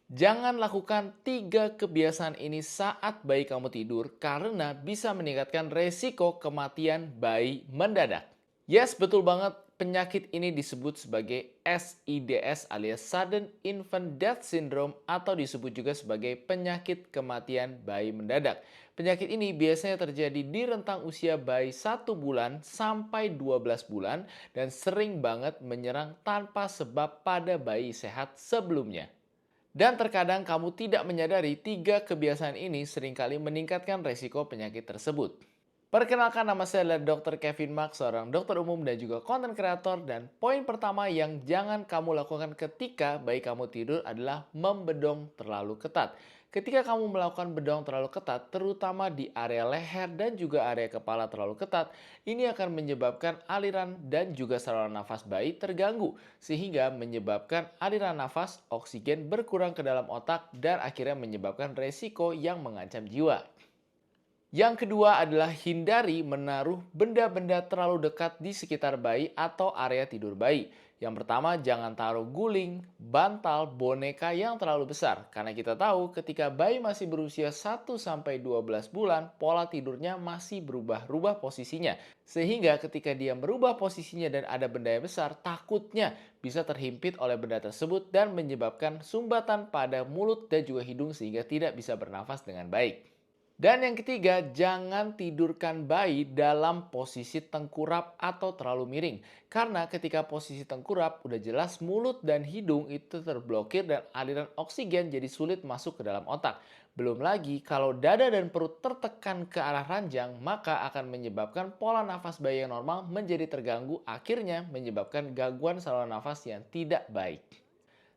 Jangan lakukan 3 kebiasaan ini saat bayi kamu tidur karena bisa meningkatkan resiko kematian bayi mendadak. Yes, betul banget. Penyakit ini disebut sebagai SIDS alias Sudden Infant Death Syndrome atau disebut juga sebagai penyakit kematian bayi mendadak. Penyakit ini biasanya terjadi di rentang usia bayi 1 bulan sampai 12 bulan dan sering banget menyerang tanpa sebab pada bayi sehat sebelumnya. Dan terkadang kamu tidak menyadari 3 kebiasaan ini seringkali meningkatkan resiko penyakit tersebut. Perkenalkan, nama saya adalah Dr. Kevin Mark, seorang dokter umum dan juga konten kreator. Dan poin pertama yang jangan kamu lakukan ketika bayi kamu tidur adalah membedong terlalu ketat. Ketika kamu melakukan bedong terlalu ketat, terutama di area leher dan juga area kepala terlalu ketat, ini akan menyebabkan aliran dan juga saluran nafas bayi terganggu, sehingga menyebabkan aliran nafas oksigen berkurang ke dalam otak dan akhirnya menyebabkan resiko yang mengancam jiwa. Yang kedua adalah hindari menaruh benda-benda terlalu dekat di sekitar bayi atau area tidur bayi. Yang pertama, jangan taruh guling, bantal, boneka yang terlalu besar. Karena kita tahu ketika bayi masih berusia 1-12 bulan, pola tidurnya masih berubah-ubah posisinya. Sehingga ketika dia merubah posisinya dan ada benda yang besar, takutnya bisa terhimpit oleh benda tersebut dan menyebabkan sumbatan pada mulut dan juga hidung sehingga tidak bisa bernafas dengan baik. Dan yang ketiga, jangan tidurkan bayi dalam posisi tengkurap atau terlalu miring. Karena ketika posisi tengkurap, udah jelas mulut dan hidung itu terblokir dan aliran oksigen jadi sulit masuk ke dalam otak. Belum lagi, kalau dada dan perut tertekan ke arah ranjang, maka akan menyebabkan pola nafas bayi yang normal menjadi terganggu, akhirnya menyebabkan gangguan saluran nafas yang tidak baik.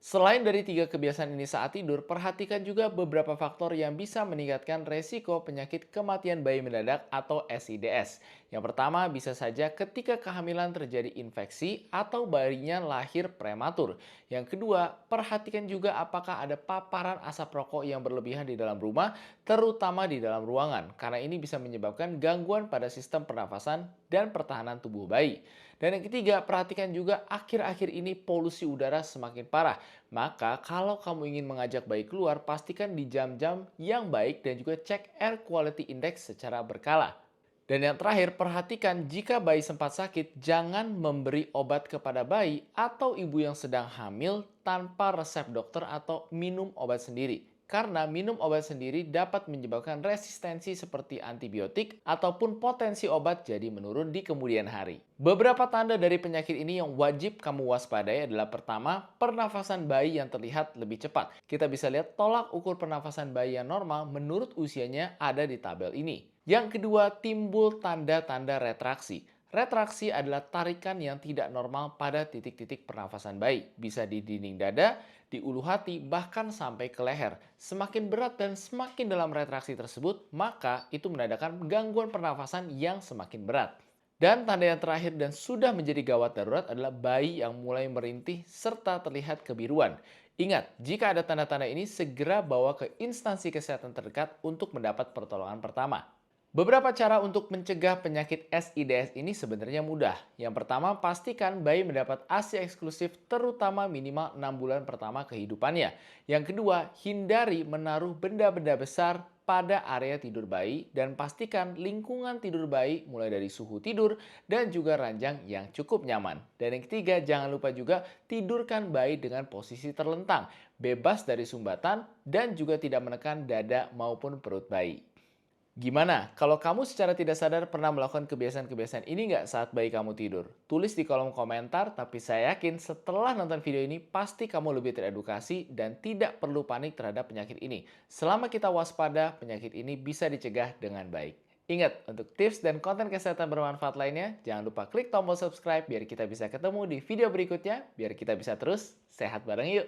Selain dari 3 kebiasaan ini saat tidur, perhatikan juga beberapa faktor yang bisa meningkatkan resiko penyakit kematian bayi mendadak atau SIDS. Yang pertama, bisa saja ketika kehamilan terjadi infeksi atau bayinya lahir prematur. Yang kedua, perhatikan juga apakah ada paparan asap rokok yang berlebihan di dalam rumah, terutama di dalam ruangan, karena ini bisa menyebabkan gangguan pada sistem pernafasan dan pertahanan tubuh bayi. Dan yang ketiga, perhatikan juga akhir-akhir ini polusi udara semakin parah. Maka kalau kamu ingin mengajak bayi keluar, pastikan di jam-jam yang baik dan juga cek air quality index secara berkala. Dan yang terakhir, perhatikan jika bayi sempat sakit, jangan memberi obat kepada bayi atau ibu yang sedang hamil tanpa resep dokter atau minum obat sendiri. Karena minum obat sendiri dapat menyebabkan resistensi seperti antibiotik ataupun potensi obat jadi menurun di kemudian hari. Beberapa tanda dari penyakit ini yang wajib kamu waspadai adalah: pertama, pernafasan bayi yang terlihat lebih cepat. Kita bisa lihat tolak ukur pernafasan bayi yang normal menurut usianya ada di tabel ini. Yang kedua, timbul tanda-tanda retraksi. Retraksi adalah tarikan yang tidak normal pada titik-titik pernafasan bayi. Bisa di dinding dada, di ulu hati, bahkan sampai ke leher. Semakin berat dan semakin dalam retraksi tersebut, maka itu menandakan gangguan pernafasan yang semakin berat. Dan tanda yang terakhir dan sudah menjadi gawat darurat adalah bayi yang mulai merintih serta terlihat kebiruan. Ingat, jika ada tanda-tanda ini, segera bawa ke instansi kesehatan terdekat untuk mendapat pertolongan pertama. Beberapa cara untuk mencegah penyakit SIDS ini sebenarnya mudah. Yang pertama, pastikan bayi mendapat ASI eksklusif terutama minimal 6 bulan pertama kehidupannya. Yang kedua, hindari menaruh benda-benda besar pada area tidur bayi dan pastikan lingkungan tidur bayi mulai dari suhu tidur dan juga ranjang yang cukup nyaman. Dan yang ketiga, jangan lupa juga tidurkan bayi dengan posisi terlentang, bebas dari sumbatan dan juga tidak menekan dada maupun perut bayi. Gimana? Kalau kamu secara tidak sadar pernah melakukan kebiasaan-kebiasaan ini nggak saat bayi kamu tidur? Tulis di kolom komentar, tapi saya yakin setelah nonton video ini pasti kamu lebih teredukasi dan tidak perlu panik terhadap penyakit ini. Selama kita waspada, penyakit ini bisa dicegah dengan baik. Ingat, untuk tips dan konten kesehatan bermanfaat lainnya, jangan lupa klik tombol subscribe biar kita bisa ketemu di video berikutnya, biar kita bisa terus sehat bareng yuk!